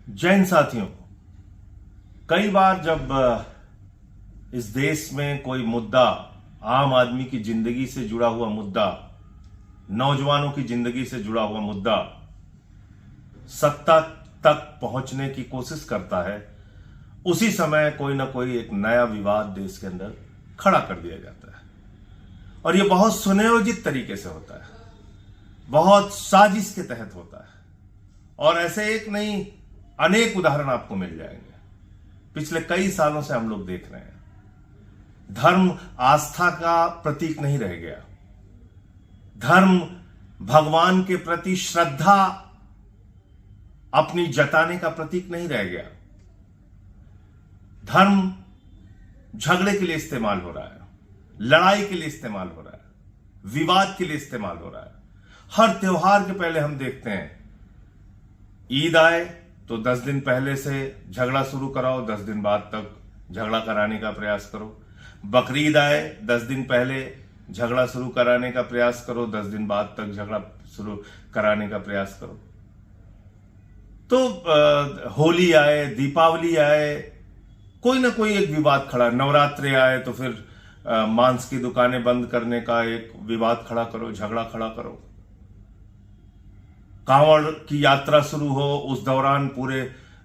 जैन साथियों, कई बार जब इस देश में कोई मुद्दा, आम आदमी की जिंदगी से जुड़ा हुआ मुद्दा, नौजवानों की जिंदगी से जुड़ा हुआ मुद्दा सत्ता तक पहुंचने की कोशिश करता है, उसी समय कोई ना कोई एक नया विवाद देश के अंदर खड़ा कर दिया जाता है। और यह बहुत सुनियोजित तरीके से होता है, बहुत साजिश के तहत होता है। और ऐसे एक नहीं, अनेक उदाहरण आपको मिल जाएंगे। पिछले कई सालों से हम लोग देख रहे हैं, धर्म आस्था का प्रतीक नहीं रह गया। धर्म भगवान के प्रति श्रद्धा अपनी जताने का प्रतीक नहीं रह गया। धर्म झगड़े के लिए इस्तेमाल हो रहा है, लड़ाई के लिए इस्तेमाल हो रहा है, विवाद के लिए इस्तेमाल हो रहा है। हर त्योहार के पहले हम देखते हैं, ईद आए तो 10 दिन पहले से झगड़ा शुरू कराओ, 10 दिन बाद तक झगड़ा कराने का प्रयास करो। बकरीद आए, 10 दिन पहले झगड़ा शुरू कराने का प्रयास करो, 10 दिन बाद तक झगड़ा शुरू कराने का प्रयास करो। तो होली आए, दीपावली आए, कोई ना कोई एक विवाद खड़ा। नवरात्रि आए तो फिर मांस की दुकानें बंद करने का एक विवाद खड़ा करो, झगड़ा खड़ा करो। कांवड़ की यात्रा शुरू हो, उस दौरान पूरे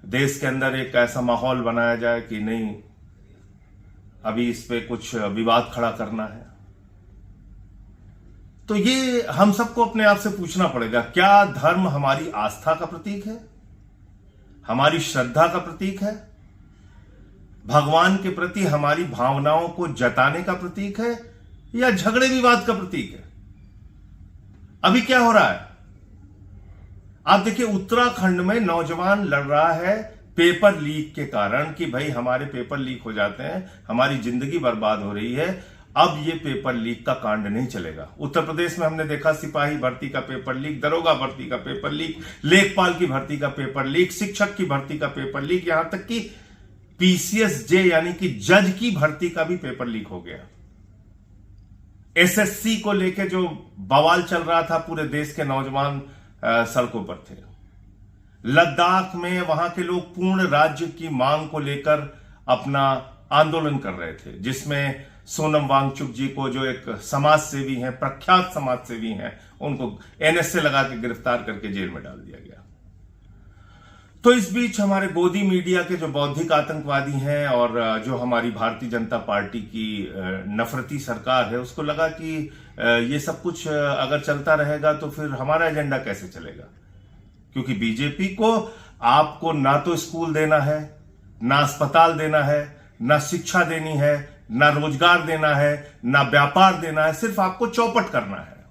देश के अंदर एक ऐसा माहौल बनाया जाए कि नहीं, अभी इस पे कुछ विवाद खड़ा करना है। तो ये हम सबको अपने आप से पूछना पड़ेगा, क्या धर्म हमारी आस्था का प्रतीक है, हमारी श्रद्धा का प्रतीक है, भगवान के प्रति हमारी भावनाओं को जताने का प्रतीक है, या झगड़े विवाद का प्रतीक है? अभी क्या हो रहा है आप देखिए, उत्तराखंड में नौजवान लड़ रहा है पेपर लीक के कारण कि भाई हमारे पेपर लीक हो जाते हैं, हमारी जिंदगी बर्बाद हो रही है, अब ये पेपर लीक का कांड नहीं चलेगा। उत्तर प्रदेश में हमने देखा, सिपाही भर्ती का पेपर लीक, दरोगा भर्ती का पेपर लीक, लेखपाल की भर्ती का पेपर लीक, शिक्षक की भर्ती का पेपर लीक, यहां तक कि पीसीएसजे यानी कि जज की भर्ती का भी पेपर लीक हो गया। एसएससी को लेकर जो बवाल चल रहा था, पूरे देश के नौजवान सड़कों पर थे। लद्दाख में वहां के लोग पूर्ण राज्य की मांग को लेकर अपना आंदोलन कर रहे थे, जिसमें सोनम वांगचुक जी को, जो एक समाज सेवी हैं, प्रख्यात समाज सेवी हैं, उनको एनएसए लगा के गिरफ्तार करके जेल में डाल दिया गया। तो इस बीच हमारे गोदी मीडिया के जो बौद्धिक आतंकवादी हैं और जो हमारी भारतीय जनता पार्टी की नफरती सरकार है, उसको लगा कि ये सब कुछ अगर चलता रहेगा तो फिर हमारा एजेंडा कैसे चलेगा। क्योंकि बीजेपी को आपको ना तो स्कूल देना है, ना अस्पताल देना है, ना शिक्षा देनी है, ना रोजगार देना है, ना व्यापार देना है, सिर्फ आपको चौपट करना है,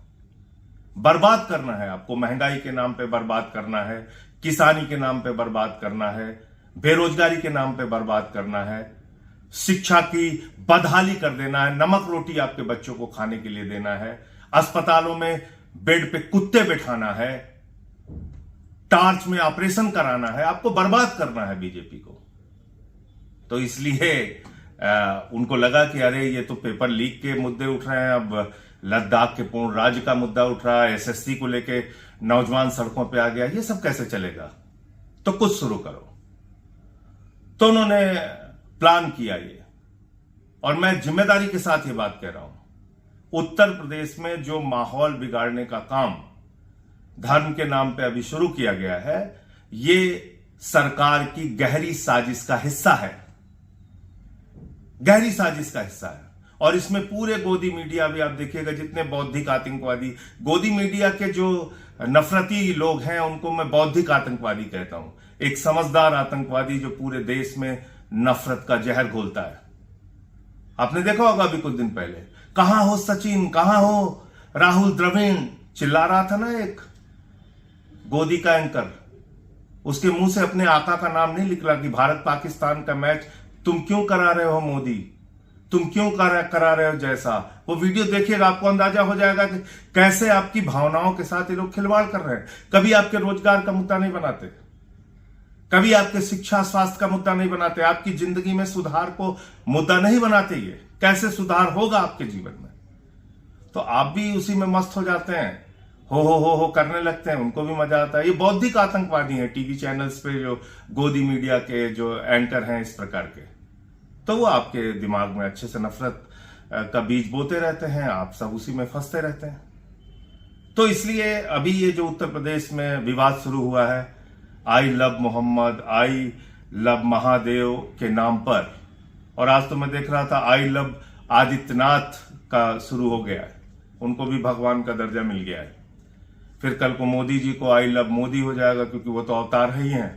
बर्बाद करना है। आपको महंगाई के नाम पे बर्बाद करना है, किसानी के नाम पे बर्बाद करना है, बेरोजगारी के नाम पे बर्बाद करना है, शिक्षा की बदहाली कर देना है, नमक रोटी आपके बच्चों को खाने के लिए देना है, अस्पतालों में बेड पे कुत्ते बिठाना है, टार्च में ऑपरेशन कराना है, आपको बर्बाद करना है बीजेपी को। तो इसलिए उनको लगा कि अरे ये तो पेपर लीक के मुद्दे उठ रहे हैं, अब लद्दाख के पूर्ण राज्य का मुद्दा उठ रहा है, एसएससी को लेके नौजवान सड़कों पे आ गया, ये सब कैसे चलेगा, तो कुछ शुरू करो। तो उन्होंने प्लान किया ये, और मैं जिम्मेदारी के साथ ये बात कह रहा हूं, उत्तर प्रदेश में जो माहौल बिगाड़ने का काम धर्म के नाम पे अभी शुरू किया गया है, ये सरकार की गहरी साजिश का हिस्सा है, गहरी साजिश का हिस्सा है। और इसमें पूरे गोदी मीडिया भी आप देखिएगा, जितने बौद्धिक आतंकवादी, गोदी मीडिया के जो नफरती लोग हैं, उनको मैं बौद्धिक आतंकवादी कहता हूं। एक समझदार आतंकवादी जो पूरे देश में नफरत का जहर घोलता है। आपने देखा होगा अभी कुछ दिन पहले, कहां हो सचिन, कहां हो राहुल द्रविड़, चिल्ला रहा था ना एक गोदी का एंकर, उसके मुंह से अपने आका का नाम नहीं निकला कि भारत पाकिस्तान का मैच तुम क्यों करा रहे हो मोदी, तुम क्यों करा रहे हो जैसा। वो वीडियो देखिएगा, आपको अंदाजा हो जाएगा कि कैसे आपकी भावनाओं के साथ ये लोग खिलवाड़ कर रहे हैं। कभी आपके रोजगार का मुद्दा नहीं बनाते, कभी आपके शिक्षा स्वास्थ्य का मुद्दा नहीं बनाते, आपकी जिंदगी में सुधार को मुद्दा नहीं बनाते। ये कैसे सुधार होगा आपके जीवन में, तो आप भी उसी में मस्त हो जाते हैं। हो करने लगते हैं, उनको भी मजा आता है। ये बौद्धिक आतंकवादी हैं टीवी चैनल्स पे, जो गोदी मीडिया के जो एंकर हैं इस प्रकार के, तो वो आपके दिमाग में अच्छे से नफरत का बीज बोते रहते हैं, आप सब उसी में फंसते रहते हैं। तो इसलिए अभी ये जो उत्तर प्रदेश में विवाद शुरू हुआ है, I love Mohammad, I love Mahadev के नाम पर, और आज तो मैं देख रहा था आई लव आदित्यनाथ का शुरू हो गया है, उनको भी भगवान का दर्जा मिल गया है। फिर कल को मोदी जी को आई लव मोदी हो जाएगा, क्योंकि वो तो अवतार ही हैं,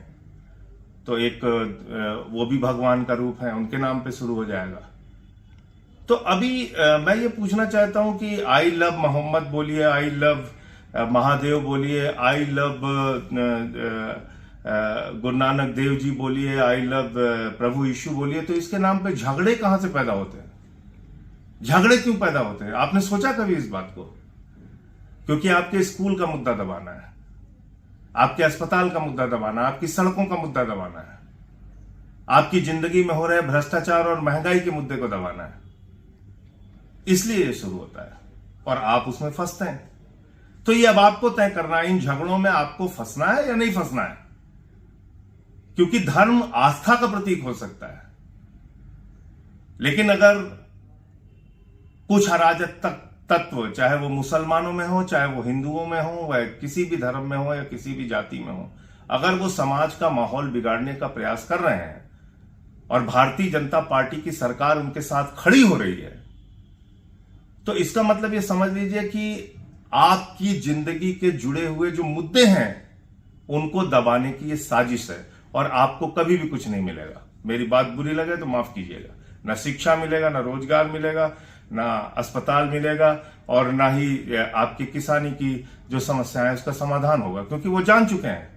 तो एक वो भी भगवान का रूप है, उनके नाम पे शुरू हो जाएगा। तो अभी मैं ये पूछना चाहता हूं कि आई लव मोहम्मद बोलिए, आई लव महादेव बोलिए, आई लव गुरु नानक देव जी बोलिए, आई लव प्रभु यीशु बोलिए, तो इसके नाम पे झगड़े कहां से पैदा होते हैं? झगड़े क्यों पैदा होते हैं? आपने सोचा कभी इस बात को? क्योंकि आपके स्कूल का मुद्दा दबाना है, आपके अस्पताल का मुद्दा दबाना है, आपकी सड़कों का मुद्दा दबाना है, आपकी जिंदगी में हो रहे भ्रष्टाचार और महंगाई के मुद्दे को दबाना है, इसलिए ये शुरू होता है और आप उसमें फंसते हैं। तो ये अब आपको तय करना है, इन झगड़ों में आपको फंसना है या नहीं फंसना है, क्योंकि धर्म आस्था का प्रतीक हो सकता है, लेकिन अगर कुछ अराजक तत्व, चाहे वो मुसलमानों में हो, चाहे वो हिंदुओं में हो, वह किसी भी धर्म में हो या किसी भी जाति में हो, अगर वो समाज का माहौल बिगाड़ने का प्रयास कर रहे हैं और भारतीय जनता पार्टी की सरकार उनके साथ खड़ी हो रही है, तो इसका मतलब ये समझ लीजिए कि आपकी जिंदगी के जुड़े हुए जो मुद्दे हैं उनको दबाने की ये साजिश है, और आपको कभी भी कुछ नहीं मिलेगा। मेरी बात बुरी लगे तो माफ कीजिएगा, ना शिक्षा मिलेगा, ना रोजगार मिलेगा, ना अस्पताल मिलेगा, और ना ही आपकी किसानी की जो समस्या है उसका समाधान होगा, क्योंकि वो जान चुके हैं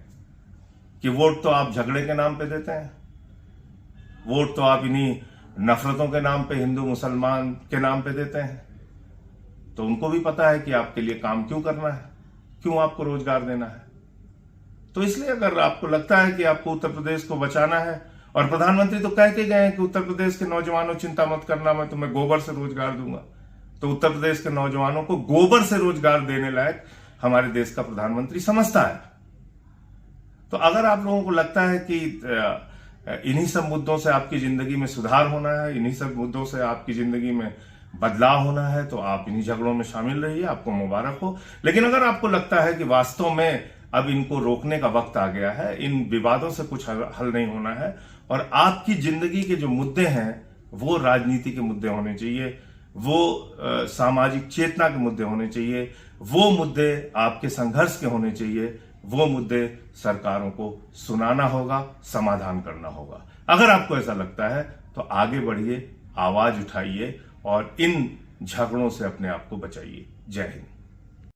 कि वोट तो आप झगड़े के नाम पे देते हैं, वोट तो आप इन्हीं नफरतों के नाम पे, हिंदू मुसलमान के नाम पे देते हैं। तो उनको भी पता है कि आपके लिए काम क्यों करना है, क्यों आपको रोजगार देना है। तो इसलिए अगर आपको लगता है कि आपको उत्तर प्रदेश को बचाना है, और प्रधानमंत्री तो कह के गए हैं कि उत्तर प्रदेश के नौजवानों चिंता मत करना, मैं तुम्हें गोबर से रोजगार दूंगा, तो उत्तर प्रदेश के नौजवानों को गोबर से रोजगार देने लायक हमारे देश का प्रधानमंत्री समझता है। तो अगर आप लोगों को लगता है कि इन्हीं सब मुद्दों से आपकी जिंदगी में सुधार होना है, इन्हीं सब मुद्दों से आपकी जिंदगी में बदलाव होना है, तो आप इन्हीं झगड़ों में शामिल रहिए, आपको मुबारक हो। लेकिन अगर आपको लगता है कि वास्तव में अब इनको रोकने का वक्त आ गया है, इन विवादों से कुछ हल नहीं होना है, और आपकी जिंदगी के जो मुद्दे हैं वो राजनीति के मुद्दे होने चाहिए, वो सामाजिक चेतना के मुद्दे होने चाहिए, वो मुद्दे आपके संघर्ष के होने चाहिए, वो मुद्दे सरकारों को सुनाना होगा, समाधान करना होगा। अगर आपको ऐसा लगता है तो आगे बढ़िए, आवाज उठाइए और इन झगड़ों से अपने आप को बचाइए। जय हिंद।